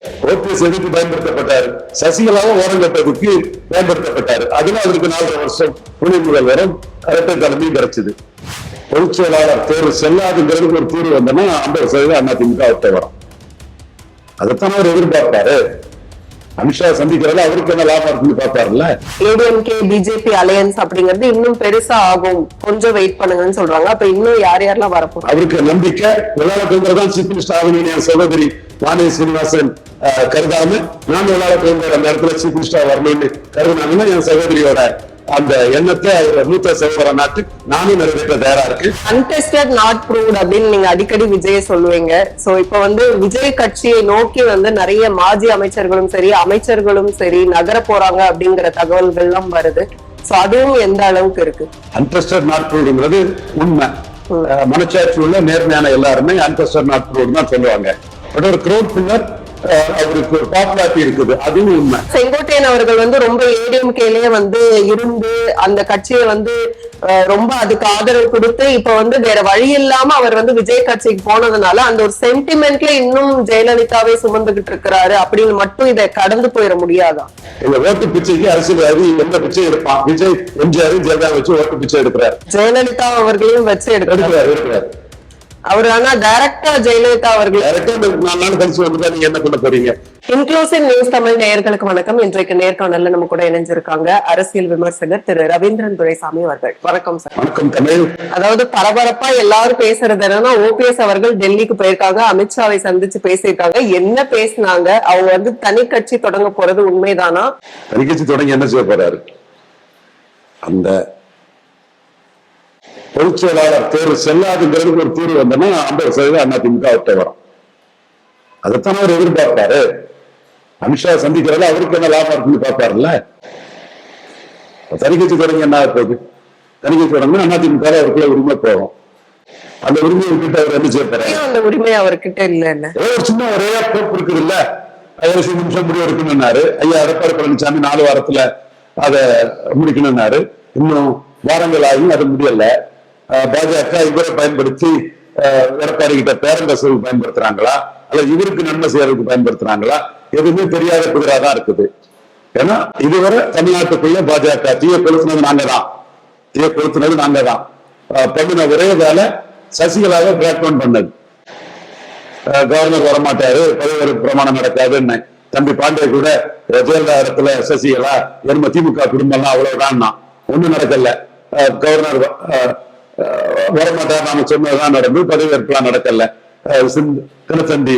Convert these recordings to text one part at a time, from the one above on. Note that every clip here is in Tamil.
ஓபிஎஸ் எதுக்கு பயன்படுத்தப்பட்டார்? சசிகலாவும் ஓரம் கட்டதுக்கு பயன்படுத்தப்பட்டார். அதுல அவருக்கு 4.5 வருஷம் துணை முதல்வரும் இரட்டை தலைமையும் கிடைச்சது. பொதுச் செயலாளர் தேர்வு செல்லாதுங்கிறதுக்கு ஒரு தீர்வு வந்தோம்னா 50% அதிமுக அவர்கிட்ட வரும். அதைத்தான் அவர் எதிர்பார்ப்பாரு. அமித்ஷா சந்திக்கிறதுல அவருக்கு என்ன லாபம் இருக்குன்னு பாப்பாருல்ல. ஏடிஎம்கே பிஜேபி அலையன்ஸ் அப்படிங்கிறது இன்னும் பெருசா ஆகும், கொஞ்சம் வெயிட் பண்ணுங்கன்னு சொல்றாங்க. அப்ப இன்னும் யார் யாரெல்லாம் வரப்போம்? அவருக்கு நம்பிக்கை விளையாட்டுதான் சீஃப் மினிஸ்டர் ஆகணும். என் சகோதரி வானதி சீனிவாசன் கருதாம நான் விளையாட்டு அந்த இடத்துல சீஃப் மினிஸ்டர் வரணும்னு கருதினாங்கன்னா என் சகோதரியோட அந்த எண்ணத்தை மூத்த சகோதர நாட்டு நானும் நிறைவேற்ற தயாரா இருக்கு. அன்டெஸ்டட் நாட் ப்ரூவ்ட் அப்படின்னு நீங்க அடிக்கடி விஜய் சொல்லுவீங்க. சோ இப்ப விஜய் கட்சியை நோக்கி நிறைய மாஜி அமைச்சர்களும் சரி அமைச்சர்களும் சரி நகர போறாங்க அப்படிங்கிற தகவல்கள் எல்லாம் வருது. சோ அதுவும் எந்த அளவுக்கு இருக்கு? அன்டெஸ்டட் நாட் ப்ரூவ்ங்கிறது உண்மை. மனச்சாட்சி உள்ள நேர்மையான எல்லாருமே அன்டெஸ்டட் நாட் ப்ரூவ் தான் சொல்லுவாங்க. பட் ஒரு கிரௌட் பின்னர் அவருக்கு ஒரு பாப்புலாரிட்டி இருக்குது, அதுவும் உண்மை. செங்கோட்டையன் அவர்கள் ரொம்ப ஏடிஎம்கேலயே இருந்து அந்த கட்சியை ரொம்ப அதுக்கு ஆதரவு கொடுத்து இப்ப வேற வழி இல்லாம அவர் விஜய் கட்சிக்கு போனதுனால அந்த ஒரு சென்டிமெண்ட்ல இன்னும் ஜெயலலிதாவே சுமந்துகிட்டு இருக்கிறாரு அப்படின்னு மட்டும் இதை கடந்து போயிட முடியாதா? இந்த ஓட்டு பிச்சைக்கு அரசியல்வாதி எந்த பிச்சை எடுப்பான்? விஜய் எம்ஜிஆர் ஜெயலலிதா வச்சு ஓட்டு பிச்சை எடுக்கிறார். ஜெயலலிதா அவர்களையும் வச்சு எடுக்கிறார். அவர் ஆனா டைரக்டா ஜெயலலிதா அவர்கள் என்ன பண்ண போறீங்க? இன்க்ளூசிவ் நியூஸ் தமிழ் நேயர்களுக்கு வணக்கம். இன்றைக்கு நேர்காணல்ல நம்ம கூட இணைஞ்சிருக்காங்க அரசியல் விமர்சகர் திரு ரவீந்திரன் துரைசாமி அவர்கள். வணக்கம் சார். வணக்கம் தமிழ். அதாவது பரபரப்பா எல்லாரும் பேசுறது என்னன்னா, ஓபிஎஸ் அவர்கள் டெல்லிக்கு போயிருக்காங்க, அமித்ஷாவை சந்திச்சு பேசியிருக்காங்க. என்ன பேசினாங்க? அவங்க தனி கட்சி தொடங்க போறது உண்மைதானா? தனி கட்சி தொடங்கி என்ன செய்ய போறாரு? அந்த பொதுச் செயலாளர் தேர்வு செல்லாதுங்கிறதுக்கு ஒரு தீர்வு வந்தோம்னா 50% அதிமுக அவர்கிட்ட வரும். அதைத்தான் அவர் எதிர்பார்ப்பாரு. அமித்ஷா சந்திக்கிறதுல அவருக்கு என்ன லாபம் இருக்குன்னு பாப்பாருல்ல. தனி கட்சி தொடங்கி என்ன போகுது? தனி கட்சி தொடங்கினா அதிமுக அவருக்குள்ள உரிமை போகும். அந்த உரிமையை விட்டு அவர் என்ன செய்யறாரு? அந்த உரிமை அவர்கிட்ட இல்ல. ஒரு சின்ன ஒரே போக்கு இருக்குது இல்ல. 5 நிமிஷம் முடிவு எடுக்கணும்னாரு ஐயா எடப்பாடி பழனிசாமி. 4 வாரத்துல அதை முடிக்கணும்னாரு. இன்னும் வாரங்கள் ஆகியும் அது முடியல. பாஜக இவரை பயன்படுத்தி எடப்பாடி கிட்ட பேரம்பேசுறதுக்கு பயன்படுத்துறாங்களா அல்ல இவருக்கு நன்மை செய்யறதுக்கு பயன்படுத்துறாங்களா? எதுவுமே தெரியாத குதிராதான் இருக்குது. ஏன்னா இதுவரை தமிழ்நாட்டுக்குள்ள பாஜக தீய கொளுத்துனது நாங்க தான். பண்ணின ஒரே வேலை சசிகலாவை பிளாக்மெயில் பண்ணது. கவர்னர் வரமாட்டாரு, பதவி பிரமாணம் நடக்காதுன்னு தம்பி பாண்டே கூட ஜெயலலிதா இடத்துல சசிகலா எரும திமுக குடும்பம் எல்லாம் அவ்வளவுதான், ஒண்ணும் நடக்கல. கவர்னர் வரமாட்டார் நாம சொன்னதுதான் நடந்து, பதவியேற்பெல்லாம் நடக்கல. தினத்தந்தி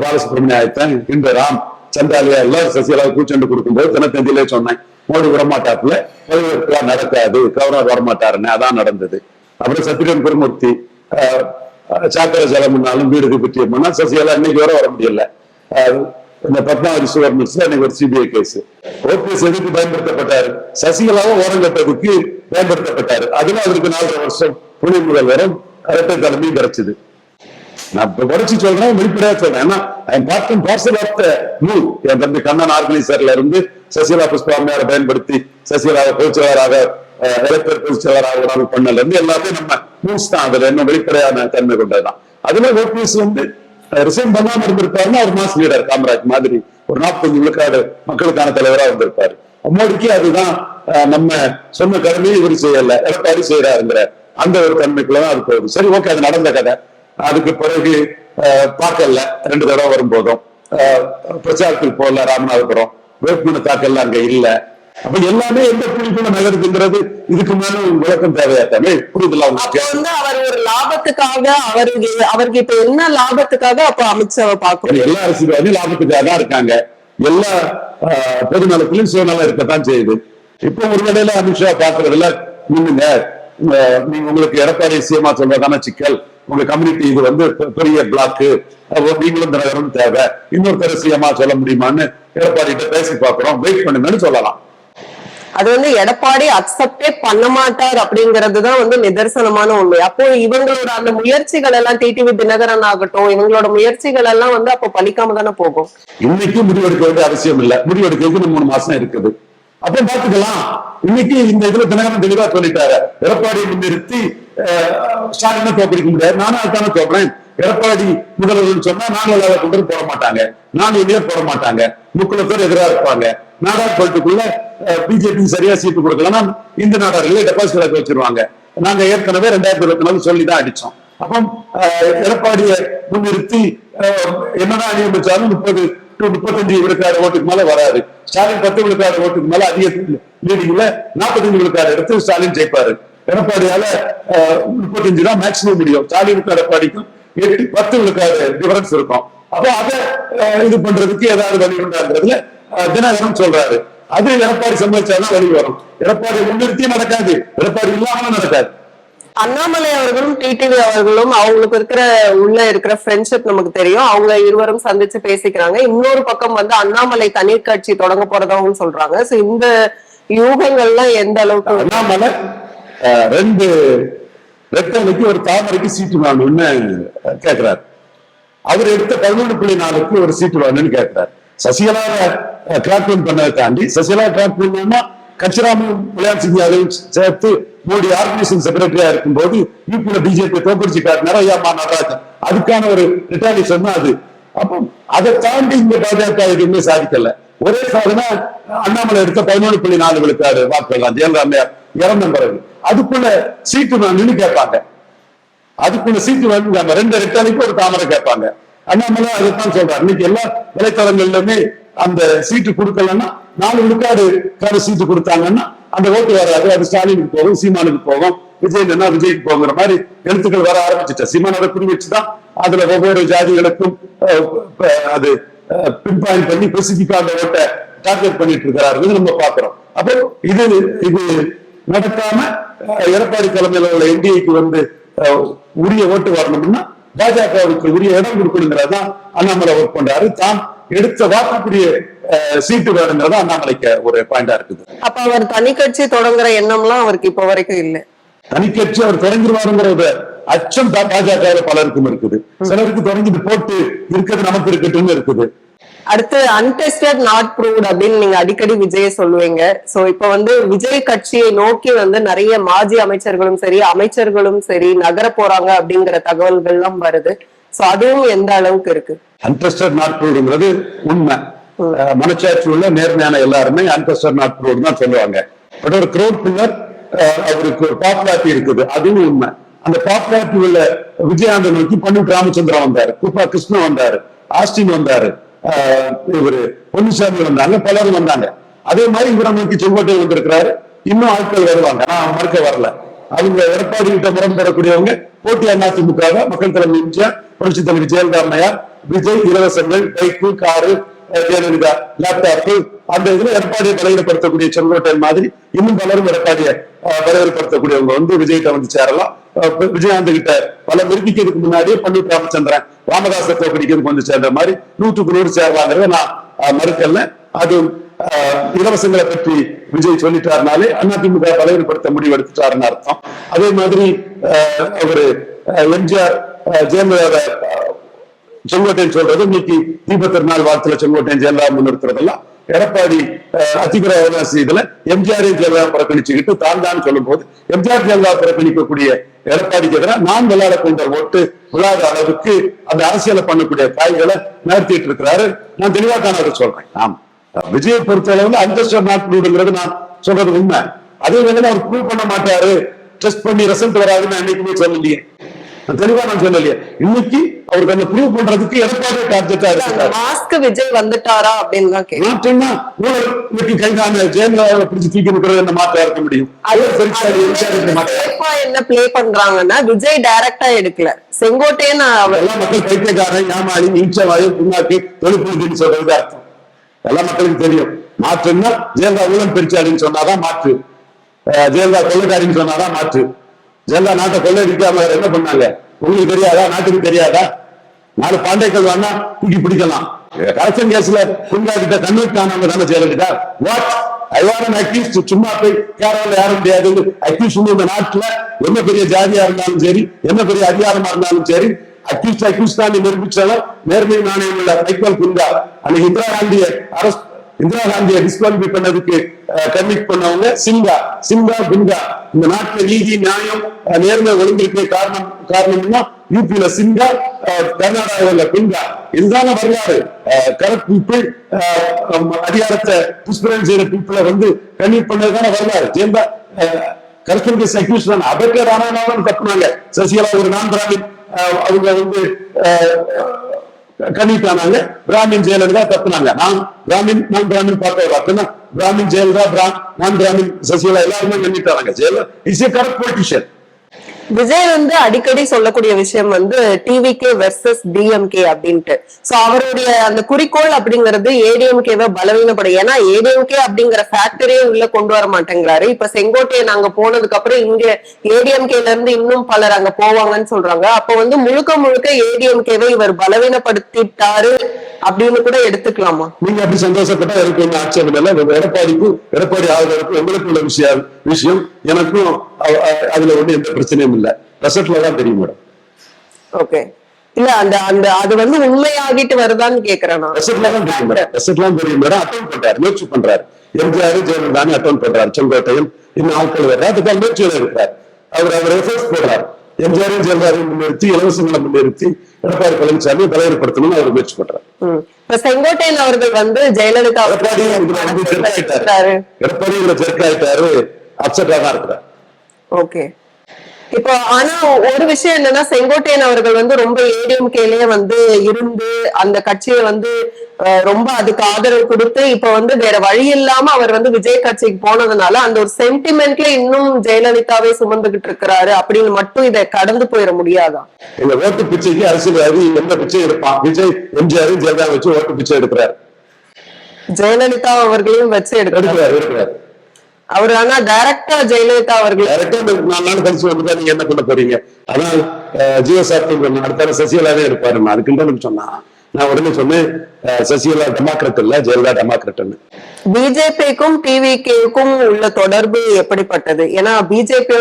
பாலசுப்ரமணியன் இந்த ராம் சந்தாலியா எல்லாரும் சசிகலாவை கூச்சண்டு கொடுக்கும்போது தினத்தந்தியிலே சொன்னேன் மோடி வரமாட்டாப்புல பதவியேற்பெல்லாம் நடக்காது, கவர்னர் வரமாட்டாருன்னு. அதான் நடந்தது. அப்புறம் சத்திரன் குருமூர்த்தி சாக்கரை செலவுனாலும் வீடுக்கு பற்றியம்னா சசிகலா இன்னைக்கு வர முடியல. இந்த பத்மாவதி சுவர்ணஸ்ல எனக்கு ஒரு சிபிஐ கேஸ். ஓபிஎஸ் எதுக்கு பயன்படுத்தப்பட்டாரு? சசிகலாவும் ஓரம் கட்டதுக்கு பயன்படுத்தப்பட்டாரு. அதுல அவருக்கு 4.5 வருஷம் துணை முதல்வரும் இரட்டை தலைமையும் கிடைச்சது. நான் உடச்சு சொல்றேன், வெளிப்படையா சொல்றேன். ஏன்னா என் தம்பி கண்ணன் ஆர்கனைசர்ல இருந்து சசிகலா புஷ்பாமையாரை பயன்படுத்தி சசிகலாவை பொதுச்செயலராக எலக்டர் பொதுச்செயலராக பண்ணல இருந்து எல்லாத்தையும் நம்ம நியூஸ் தான். அதுல என்ன வெளிப்படையான தன்மை கொண்டதுதான். அதுல ஓபிஎஸ் ரிசைன் பண்ணாம இருந்திருப்பாருன்னா ஒரு மாஸ் லீடர் காமராஜ் மாதிரி ஒரு 45 விழுக்காடு மக்களுக்கான தலைவரா வந்திருப்பாரு. மோடிக்கு அதுதான் நம்ம சொன்ன கடமையை இவர் செய்யல, எடப்பாடி செய்யறாருங்கிற அந்த ஒரு தன்மைக்குள்ளதான் அது போகுது. சரி, ஓகே, அது நடந்த கதை. அதுக்கு பிறகு தாக்கல்ல 2 தடவை வரும்போதும் பிரச்சாரத்தில் போகல. ராமநாதபுரம் வேட்புமனு தாக்கல்ல அங்க இல்ல. அப்ப எல்லாமே எந்த புள்ளிக்குள்ள நகருதுங்கிறது இதுக்கு மேல விளக்கம் தேவையாத்தாமே புரியுதுல. அவர் ஒரு லாபத்துக்காக அவருக்கு இப்ப என்ன லாபத்துக்காக அப்ப அமித்ஷாவை பார்க்கணும்? எல்லா அரசியல்வாதியும் லாபத்துக்காக தான் இருக்காங்க. எல்லா பொது நலத்திலும் சுயநலம் இருக்கத்தான் செய்யுது. இப்ப ஒரு வேளையில அமித்ஷா பாக்குறதுல நீங்க உங்களுக்கு எடப்பாடி சிஎம்மா சொல்றதான சிக்கல். உங்க கம்யூனிட்டி இது பெரிய பிளாக்கு, நீங்களும் நகரம் தேவை, இன்னொருத்தர் சிஎம்மா சொல்ல முடியுமான்னு எடப்பாடி கிட்ட பேசி பாக்குறோம், வெயிட் பண்ணுங்கன்னு சொல்லலாம். அது எடப்பாடி அக்செப்டே பண்ண மாட்டார் அப்படிங்கறதுதான் நிதர்சனமான உண்மை. அப்போ இவங்களோட அந்த முயற்சிகள் எல்லாம் டிடிவி தினகரன் ஆகட்டும், இவங்களோட முயற்சிகள் எல்லாம் அப்ப பலிக்காம தானே போகும். இன்னைக்கு முடிவெடுக்க வேண்டிய அவசியம் இல்ல. முடிவெடுக்கிறதுக்கு 3 மாசம் இருக்குது. அப்ப பாத்துக்கலாம். இன்னைக்கு இந்த இதுல தினகரன் தெளிவா சொல்லிட்டாரு, எடப்பாடியை முன்னிறுத்தி ஸ்டாலினை தோற்கடிக்க முடியாது. நானும் அதுதானே சொல்றேன். எடப்பாடி முதல்வர் சொன்னா நான் இல்லாத கொண்டு போட மாட்டாங்க, நான் இனியே போட மாட்டாங்க, முக்குலத்தோர் எதிராக இருப்பாங்க. நாடார் பல்ட்டுக்குள்ள பிஜேபி சரியா சீட்டு கொடுக்கலன்னா இந்த நாடார்களே டெபாசிட் ஆக்கி வச்சிருவாங்க. நாங்க ஏற்கனவே 2024 சொல்லிதான் அடிச்சோம். அப்போ எடப்பாடியை முன்னிறுத்தி என்னதான் நியமிச்சாலும் 30 to 35 விழுக்காடு ஓட்டுக்கு மேல வராது. ஸ்டாலின் 10 விழுக்காடு ஓட்டுக்கு மேல அதிக லீடிங்ல 45 விழுக்காடு எடுத்து ஸ்டாலின் ஜெயிப்பாரு. எடப்பாடியால 35 தான் மேக்சிமம் முடியும். ஸ்டாலினுக்கும் எடப்பாடிக்கும் 10 விழுக்காடு டிஃபரன்ஸ் இருக்கும். அப்போ அதை இது பண்றதுக்கு ஏதாவது வழி உண்டாங்கிறதுல தினகரன் சொல்றாரு. அது எடப்பாடி சம்மதிச்சாதான் வழி வரும். எடப்பாடி முன்னிறுத்தியும் நடக்காது, எடப்பாடி இல்லாமலும் நடக்காது. அண்ணாமலை அவர்களும் டிடிவி அவர்களும் அவங்களுக்கு உள்ள இருக்கிற ஃப்ரெண்ட்ஷிப் நமக்கு தெரியும். அவங்க இருவரும் சந்திச்சு பேசிக்கிறாங்க. இன்னொரு பக்கம் வந்து அண்ணாமலை தனி கட்சி தொடங்க போறதாவும் சொல்றாங்க. சோ இந்த யூகங்கள்லாம் எந்த அளவுக்கு? அண்ணாமலை 2 ரெட்டலைக்கு ஒரு தாமரைக்கு சீட்டு வேணும்னு கேட்கிறாரு. அவர் எடுத்த 11.4க்கு ஒரு சீட்டு வேணும்னு கேட்கிறார். சசிகலாவை கிராக்டவுன் பண்ணதை தாண்டி, சசிகலா கிராக் பண்ணா கட்சிராமும் முலாயம் சிங் யாதவும் சேர்த்து மோடி ஆர்கனைசேஷன் செக்ரட்டரியா இருக்கும் போது யூபியில பிஜேபி தோற்கடிச்சு காட்டினார் ஐயாமா நடராஜன். அதுக்கான ஒரு ரிட்டாலியேஷன் தான் அது. அப்போ அதை தாண்டி இங்க பாஜக எதுவுமே சாதிக்கல. ஒரே சாதனை அண்ணாமலை எடுத்த 11.4 விழுக்காடு வாக்குகள் ஜெயலலிதா இறந்த பிறகு. அதுக்குள்ள சீட்டு வேணும்னு கேட்பாங்க. அதுக்குள்ள சீட்டு வேணும் 2 ரெட்டாலிக்கு ஒரு தாமரை கேட்பாங்க. அண்ணாமலை அதைத்தான் சொல்றாரு. இன்னைக்கு எல்லா வலைத்தளங்கள்லுமே அந்த சீட்டு கொடுக்கலன்னா 4 விழுக்காடு சீட்டு கொடுத்தாங்கன்னா அந்த ஓட்டு வராது. அது ஸ்டாலினுக்கு போகும், சீமானுக்கு போகும், விஜய் விஜய்க்கு போகிற மாதிரி எழுத்துக்கள் வர ஆரம்பிச்சுட்டா. சீமான் அதை குறி வச்சுதான் அதுல ஒவ்வொரு ஜாதிகளுக்கும் அது பின் பாயிண்ட் பண்ணி ஸ்பெசிபிக்கா அந்த ஓட்டை டார்கெட் பண்ணிட்டு இருக்கிறாரு நம்ம பாக்குறோம். அப்போ இது நடக்காம எடப்பாடி தலைமையில உள்ள என்டிஏக்கு வந்து உரிய ஓட்டு வரணும்னா பாஜகவுக்கு உரிய இடம் கொடுக்கணுங்கிறதான் அண்ணாமலை ஒர்க் பண்றாரு. தான் எடுத்த வாக்குக்குரிய சீட்டு வேணுங்கிறத அண்ணாமலைக்கு ஒரு பாயிண்டா இருக்குது. அப்ப அவர் தனி கட்சி தொடங்குற எண்ணம்லாம் அவருக்கு இப்ப வரைக்கும் இல்ல. தனி கட்சி அவர் தொடங்கிடுவாருங்கிற அச்சம் பாஜக பலருக்கும் இருக்குது. சிலருக்கு தொடங்கிட்டு போட்டு இருக்கிறது நமக்கு இருக்கட்டும் இருக்குது. அடுத்து அன்டெஸ்டட் நாட் ப்ரூவ்ட் அப்படின்னு நீங்க அடிக்கடி விஜய சொல்லுவீங்க. சோ இப்ப வந்து விஜய் கட்சியை நோக்கி வந்து நிறைய மாஜி அமைச்சர்களும் சரி அமைச்சர்களும் சரி நகர போறாங்க அப்படிங்கிற தகவல்கள் எல்லாம் வருது. சோ அதுவும் எந்த அளவுக்கு இருக்கு? அன்டெஸ்டட் நாட் ப்ரூவ்ங்கிறது உண்மை. மனச்சாட்சி உள்ள நேர்மையான எல்லாருமே அன்டெஸ்டட் நாட் ப்ரூவ்ட் தான் சொல்லுவாங்க. பட் ஒரு கிரௌட் பின்னர் அவருக்கு ஒரு பாப்புலாரிட்டி இருக்குது, அதுவும் உண்மை. அந்த பாப்புலாரிட்டி உள்ள விஜயாந்த நோக்கி பன்னீர் ராமச்சந்திரன் வந்தாரு, குப்பா கிருஷ்ணன் வந்தாரு, ஆஸ்டின் வந்தாரு, இவரு பொன்னுசாமி வந்தாங்க, பலரும் வந்தாங்க. அதே மாதிரி இவரை நோக்கி செங்கோட்டை வந்திருக்கிறாரு. இன்னும் ஆட்கள் வருவாங்க, நான் மறுக்க வரல. அவங்க எடப்பாடி கிட்ட முறம் பெறக்கூடியவங்க போட்டி அதிமுக மக்கள் தலைமை எம்ஜிஆர், புரட்சி தலைவர் ஜெயலலிதா அம்மையார், விஜய், இலவசங்கள், பைக்கு, காரு, ஜெயலலிதா லேப்டாப்பு, அந்த இதுல எடப்பாடியை பலவீனப்படுத்தக்கூடிய செங்கோட்டையன் மாதிரி இன்னும் பலரும் எடப்பாடியை பலவீனப்படுத்தக்கூடியவங்க வந்து விஜய்கிட்ட வந்து சேரலாம். விஜயகாந்த் கிட்ட பல நிரூபிக்கிறதுக்கு முன்னாடியே பன்னீர் ராமச்சந்திரன் ராமதாச தோக்கடிக்கிறதுக்கு வந்து சேர்ந்த மாதிரி 100க்கு 100 சேரலாங்கிறத நான் மறுக்கல. அது இலவசங்களை பற்றி விஜய் சொல்லிட்டாருனாலே அதிமுக பலவீனப்படுத்த முடிவெடுத்துட்டாருன்னு அர்த்தம். அதே மாதிரி அவரு எம்ஜிஆர் ஜெயலலிதா செங்கோட்டையன் சொல்றது இன்னைக்கு தீபத்திருநாள் வாழ்த்துல செங்கோட்டையன் ஜெயலலிதா முன்னிறுத்துறதெல்லாம் எடப்பாடி அதிபர இதுல எம்ஜிஆரையும் ஜெயலலிதா புறக்கணிச்சுக்கிட்டு தான் சொல்லும் போது எம்ஜிஆர் ஜெயலலிதா புறக்கணிக்கக்கூடிய எடப்பாடிக்கு எதிராக நான் விளையாட கொண்ட ஓட்டு விழாத அளவுக்கு அந்த அரசியலை பண்ணக்கூடிய காய்களை நிறுத்திட்டு இருக்கிறாரு. நான் தெளிவாக்கான சொல்றேன். ஆமா, விஜயை பொறுத்த அளவுல அன்டெஸ்டட் நாட் ப்ரூவ்டுங்கிறது நான் சொல்றது உண்மை. அதே வேளையில அவர் ப்ரூவ் பண்ண மாட்டாரு, டெஸ்ட் பண்ணி ரிசல்ட் வராதுன்னு என்னைக்குமே சொல்லலையே, தெளிவா நான் சொல்லலையே. இன்னைக்கு அவருக்கு அந்த ப்ரூவ் பண்றதுக்கு எடப்பாடி டார்கெட்டா இருக்கு. மாஸ்க் விஜய் வந்துட்டாரா அப்படின்னு தான் கேட்டேன். கைதான ஜெயலலிதாவை பிடிச்சு தூக்கி நிற்கிறது என்ன மாற்றா இருக்க முடியும்? என்ன பிளே பண்றாங்கன்னா விஜய் டைரக்டா எடுக்கல, செங்கோட்டையன் எல்லா மக்கள் பைத்தியக்காரன், ஏமாளி, நீச்சவாயு, புண்ணாக்கு, தொழில்நுட்பம் சொல்றது அர்த்தம். எல்லா மக்களுக்கும் தெரியும். மாற்றுன்னா ஜெயலலிதா ஊழல் பெருச்சாடின்னு சொன்னாதான் மாற்று, ஜெயலலிதா கொள்ளைக்காரின்னு சொன்னாதான் மாற்று. ஜெயலலிதா நாட்டை கொள்ளையடிக்காம என்ன பண்ணாங்க உங்களுக்கு தெரியாதா? நாட்டுக்கு தெரியாதா? 4 பாண்டைகள் வேணா தூக்கி பிடிக்கலாம். கரப்ஷன் கேஸ்ல புங்கா கிட்ட கன்வெர்ட் ஆனவங்க தானே Jayalalithaa. What I want an accused, சும்மா போய் கேரளால யாரும் முடியாது. அக்யூஸ்ட் இந்த நாட்டுல என்ன பெரிய ஜாதியா இருந்தாலும் சரி, என்ன பெரிய அதிகாரமா இருந்தாலும் சரி, அக்யூஸ்ட் தான் நிரூபிச்சாலும் நேர்மை நாணயம் உள்ள மைக்கேல் புங்கா அன்னைக்கு இந்திரா காந்தியை டிஸ்குவாலிஃபை பண்ணதுக்கு கன்விக்ட் பண்ணவங்க சிங்கா புங்கா. இந்த நாட்டுல நீதி, நியாயம், நேர்மை ஒழுங்கிற்கு காரணம்னா யூபியில சிங்கா, கர்நாடகாவில் பிங்கா. இதுதான வரலாறு. கரெக்ட் பீப்புள் அதிகாரத்தை புஷ்பரன் செய்யற பீப்புளை கன்வீட் பண்ணதுதான வரலாறு. ஜெயலலிதா கரஸ்பாண்டன்ஸ் அக்யூஸ் தான். அபேத்கர் ஆனாலும் தப்புனாங்க. சசிகலா ஒரு நான் பிராமின் அவங்க கன்வீட் ஆனாங்க. பிராமின் ஜெயலலிதா தப்புனாங்க. நான் பிராமின் பார்த்த பிராமின் ஜெயலலிதா, நான் பிராமின் சசிகலா எல்லாருமே கன்வீட் ஆனாங்க. Jayalalithaa is a correct politician. Vijay அடிக்கடி சொல்லக்கூடிய விஷயம் டிவிகே வெர்சஸ் டிஎம்கே அப்படின்ட்டு. சோ அவருடைய அந்த குறிக்கோள் அப்படிங்கிறது ஏடிஎம்கேவை பலவீனப்படும். ஏன்னா ஏடிஎம்கே அப்படிங்கிற ஃபேக்டரியே உள்ள கொண்டு வர மாட்டேங்கிறாரு. இப்ப செங்கோட்டையன் அங்க போனதுக்கு அப்புறம் இங்க ஏடிஎம்கேல இருந்து இன்னும் பலர் அங்க போவாங்கன்னு சொல்றாங்க. அப்ப முழுக்க முழுக்க ஏடிஎம்கேவை இவர் பலவீனப்படுத்திட்டாரு அப்படின்னு கூட எடுத்துக்கலாமா? நீங்க அப்படி சந்தோஷப்பட்டா எனக்கு ஒண்ணு ஆட்சேபம் இல்லை. எடப்பாடி ஆளுநருக்கும் உங்களுக்கு உள்ள விஷயம் எனக்கும் அதுல எந்த பிரச்சனையும் இல்ல. ரிசல்ட்ல தான் தெரியும் மேடம். ஓகே. இல்ல அது உண்மையாகிட்டு வருதான்னு கேக்குறேன். ரிசல்ட்லாம் தெரியும் மேடம். அட்டெண்ட் பண்றாரு, முயற்சி பண்றாரு. எம்ஜிஆர் ஜெயலலிதானே அட்டெண்ட் பண்றாரு. செங்கோட்டையும் இன்னும் ஆட்கள் வர்றாரு. அதுக்காக முயற்சியில இருக்கிறார். அவர் எஃபர்ட்ஸ் போடுறாரு. எம்ஜிஆரையும் ஜெயலலிதாவையும் முன்னிறுத்தி, இலவசங்களை முன்னிறுத்தி எடப்பாடி பழனிசாமி பலவீனப்படுத்தணும்னு அவர் முயற்சி பண்றாரு. இப்ப செங்கோட்டையன் அவர்கள் ஜெயலலிதா எடப்பாடி ஜெர்க்காயிட்டாரு, அப்செட்டா தான் இருக்கிறார். ஓகே. இப்போ ஆனா ஒரு விஷயம் என்னன்னா, செங்கோட்டையன் அவர்கள் ரொம்ப ஏடிஎம்கேலயே இருந்து அந்த கட்சியை ரொம்ப அதுக்கு ஆதரவு கொடுத்து இப்ப வேற வழி இல்லாம அவர் விஜய் கட்சிக்கு போனதுனால அந்த ஒரு சென்டிமெண்ட்ல இன்னும் ஜெயலலிதாவே சுமந்துகிட்டு இருக்கிறாரு அப்படின்னு மட்டும் இதை கடந்து போயிட முடியாதா? இந்த ஓட்டு பிச்சைக்கு அரசியல்வாதி எந்த பிச்சை எடுப்பான்? விஜய் எம்ஜிஆர் ஜெயலலிதா வச்சு ஓட்டு பிச்சை எடுக்கிறார். ஜெயலலிதா அவர்களையும் வச்சு எடுக்கிறார் அவரு. ஆனா டைரக்டா ஜெயலலிதா அவர்கள் 4 நாள் கழிச்சு நீங்க என்ன பண்ண போறீங்க? அதான் ஜீவசாப்தி அடுத்த சசிகலாவே இருப்பாரு. அதுக்குன்னு சொன்னா நான் உடனே சொன்னேன், சசிகலா டெமோக்ராட் இல்ல, ஜெயலலிதா டெமோக்ராட். பிஜேபிக்கும் டிவிகேக்கும் உள்ள தொடர்பு எப்படிப்பட்டது? ஏன்னா பிஜேபி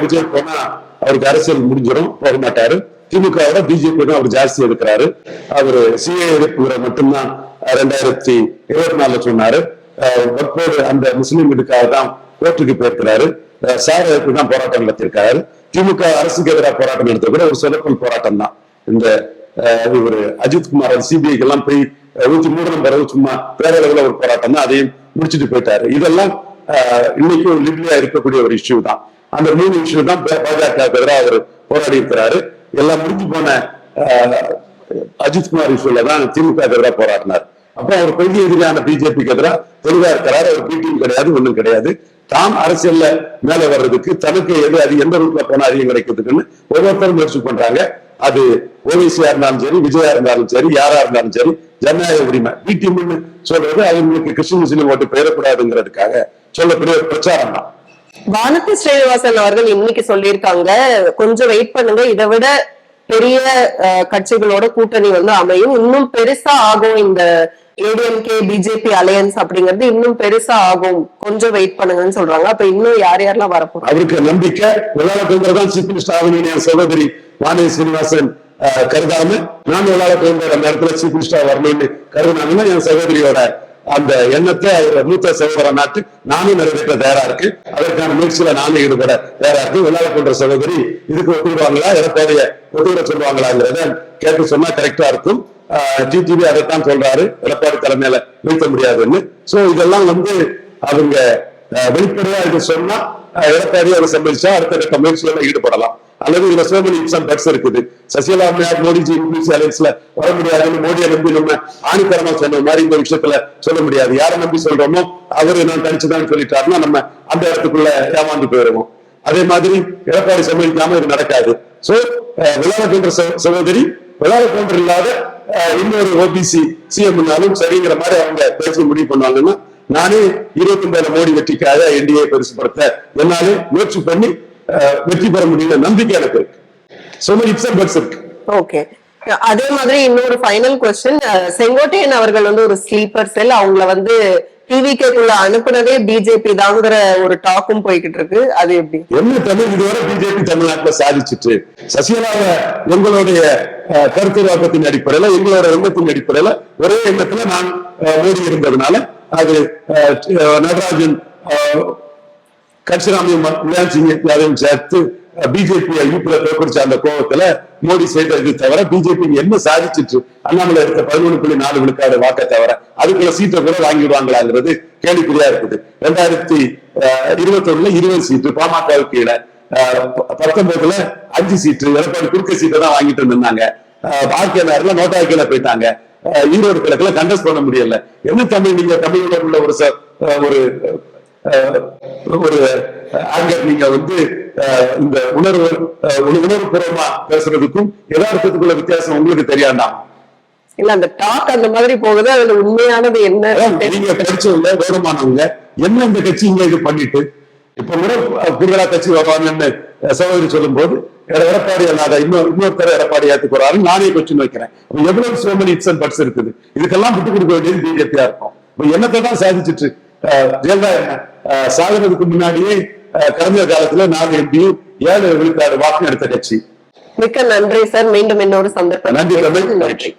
விஜய் போனா அவருக்கு அரசியல் முடிஞ்சிடும், போக மாட்டாரு. திமுக பிஜேபி அவர் ஜாஸ்தி எடுக்கிறாரு. அவரு சிஏ எதிர்ப்புங்கிற மட்டும்தான் 2024 சொன்னாரு. அந்த முஸ்லீம் இதுக்காக தான் கோர்ட்டுக்கு போயிருக்கிறாரு. சாரருக்கு தான் போராட்டம் நடத்திருக்காரு. திமுக அரசுக்கு எதிராக போராட்டம் நடத்த கூட ஒரு சொலப்பல் போராட்டம் தான். இந்த இவரு அஜித்குமார் சிபிஐக்கு எல்லாம் போய் 103 நம்பர் சும்மா பேரளவுல ஒரு போராட்டம் தான், அதையும் முடிச்சுட்டு போயிட்டாரு. இதெல்லாம் இன்னைக்கும் லிப்லியா இருக்கக்கூடிய ஒரு இஷ்யூ தான். அந்த 3 இஷ்யூ தான் பாஜக எதிராக அவர் போராடி இருக்கிறாரு. எல்லாம் முடிஞ்சு போன அஜித்குமார் இஷ்யூல தான் திமுக எதிராக போராடினார். அப்ப அவர் கொள்கை எதிரான பிஜேபிக்கு எதிராக தெளிவா இருக்கிறாரு. அவர் பிடியும் கிடையாது, ஒண்ணும் கிடையாது. தாம் அரசியல்ல மேல வர்றதுக்கு தனக்கு அது எந்த ரூட்ல போனா அதிகம் கிடைக்கிறதுக்குன்னு ஒவ்வொருத்தரும் முயற்சி பண்றாங்க. அது ஓவைசியா இருந்தாலும் சரி, விஜயா இருந்தாலும் சரி, யாரா இருந்தாலும் சரி, ஜனநாயக உரிமை. பிடிஎம்னு சொல்றது அவங்களுக்கு கிறிஸ்டின் முஸ்லீம் ஓட்டு பெயரக்கூடாதுங்கிறதுக்காக சொல்லக்கூடிய ஒரு பிரச்சாரம் தான். வானதி ஸ்ரீனிவாசன் அவர்கள் இன்னைக்கு சொல்லியிருக்காங்க, கொஞ்சம் வெயிட் பண்ணுங்க, இதை விட பெரிய கட்சிகளோட கூட்டணி அமையும், இன்னும் பெருசா ஆகும், இந்த ஏடிஎம்கே பிஜேபி அலையன்ஸ் அப்படிங்கிறது இன்னும் பெருசா ஆகும், கொஞ்சம் வெயிட் பண்ணுங்கன்னு சொல்றாங்க. அப்ப இன்னும் யாரெல்லாம் வரப்போம்? அவருக்கு நம்பிக்கை விளையாட்டுதான் சீஃப் மினிஸ்டர் ஆகணும்னு என் சகோதரி வானதி ஸ்ரீனிவாசன் கருதாம, நான் விளையாட்டு அந்த இடத்துல சீஃப் மினிஸ்டர் வரணும்னு கருதுனாங்கன்னா என் சகோதரியோட அந்த எண்ணத்தை அவர் மூத்த சகோதர நாட்டு நானும் நிறைவேற்ற தயாரா இருக்கு. அதற்கான முயற்சியில நானும் ஈடுபட தயாரா இருக்கு. விளையாட போன்ற சகோதரி இதுக்கு ஒத்துடுவாங்களா, எடப்பாடிய ஒத்துவிட சொல்லுவாங்களாங்கிறத கேட்டு சொன்னா கரெக்டா இருக்கும். டிடிவி அதைத்தான் சொல்றாரு, எடப்பாடி தலைமையில நிறுத்த முடியாதுன்னு. சோ இதெல்லாம் அவங்க வெளிப்படையா இது சொன்னா எடப்பாடி அதை சம்பளிச்சா அடுத்த கட்ட முயற்சிகளை ஈடுபடலாம். அல்லது இதுல சோமனி பட்ஸ் இருக்குது. சசிகலா அம்மையார் மோடிஜி இங்கிலீஷ் அலைன்ஸ்ல வர முடியாதுன்னு மோடியை நம்பி நம்ம ஆணித்தரமா சொன்ன மாதிரி இந்த விஷயத்துல சொல்ல முடியாது. யாரை நம்பி சொல்றோமோ அவரு நான் தனிச்சுதான் சொல்லிட்டாருன்னா நம்ம அந்த இடத்துக்குள்ள ஏமாந்து போயிடுவோம். அதே மாதிரி எடப்பாடி சம்மதிக்காம இது நடக்காது. சோ விளையாட சகோதரி விளையாட போன்று இல்லாத இன்னொரு ஓபிசி சிஎம்னாலும் சரிங்கிற மாதிரி அவங்க பேசி முடிவு பண்ணுவாங்கன்னா, நானே 29 மோடி வெற்றிக்காக என்டிஏ பெருசுபடுத்த என்னாலே முயற்சி பண்ணி வெற்றி பெற முடியல நம்பிக்கை எனக்கு இருக்கு. So many ifs and buts இருக்கு. ஓகே. அதே மாதிரி இன்னொரு ஃபைனல் क्वेश्चन, செங்கோட்டையன் அவர்கள் ஒரு ஸ்லீப்பர் செல், அவங்கள டிவிக்குள்ள அனுப்புனதே பிஜேபி தாங்கிற ஒரு டாக்கும் போய்கிட்டு இருக்கு. அது எப்படி என்ன தமிழ் இதுவரை பிஜேபி தமிழ்நாட்டுல சாதிச்சுட்டு, சசிகலாவை எங்களுடைய கருத்து வாக்கத்தின் அடிப்படையில, எங்களோட எண்ணத்தின் அடிப்படையில ஒரே எண்ணத்துல நான் மோடி இருந்ததுனால அது நடராஜன் கட்சிராமியும் சேர்த்து பிஜேபி யூபில தோற்கடிச்ச அந்த கோபத்துல மோடி செய்தது தவிர பிஜேபி என்ன சாதிச்சிட்டு அண்ணாமலை இருக்க 11.4 விழுக்காடு வாக்க தவிர அதுக்குள்ள சீட்டை கூட வாங்கிடுவாங்களாங்கிறது கேள்விக்குறியா இருக்குது. 2021 20 சீட்டு பாமகவுக்கு கீழே, 19 5 சீட்டு எடப்பாடி குறுக்க சீட்டை தான் வாங்கிட்டு இருந்தாங்க. ஆர்கேல நோட்டாக்கில போயிட்டாங்க. ஈரோடு கிழக்குல கண்டஸ்ட் பண்ண முடியல. என்ன தமிழ் நீங்க தமிழோட உள்ள ஒரு ஆங்கர் நீங்க இந்த உணர்வுபூர்வமா பேசுறதுக்கும் யதார்த்தத்துக்குள்ள வித்தியாசம் உங்களுக்கு தெரியாதா? இல்ல அந்த டாக் அந்த மாதிரி போகுது, அதுல உண்மையானது என்ன? நீங்க படிச்சவங்க கௌரவமானவங்க என்ன இந்த கட்சி இங்க இது பண்ணிட்டு இப்ப கூட கூடுதலா கட்சி வருவாங்கன்னு சகோதரி சொல்லும் போது எடப்பாடி அல்லாத இன்னொருத்தர எடப்பாடி ஏத்துக்கிறாரு, நானே கொஸ்டின் வைக்கிறேன். எவ்வளவு சோமனி இட்ஸ் அண்ட் பட்ஸ் இருக்குது. இதுக்கெல்லாம் விட்டு கொடுக்க வேண்டியது பிஜேபியா இருக்கும். என்னத்தை தான் சாதிச்சுட்டு ஜெயலலிதா சாதனத்துக்கு முன்னாடியே கலைஞர் காலத்துல 4 எம்பியும் 7 விழுக்காடு வாக்கு எடுத்த கட்சி. மிக்க நன்றி சார். மீண்டும் இன்னொரு சந்தர்ப்பம். நன்றி.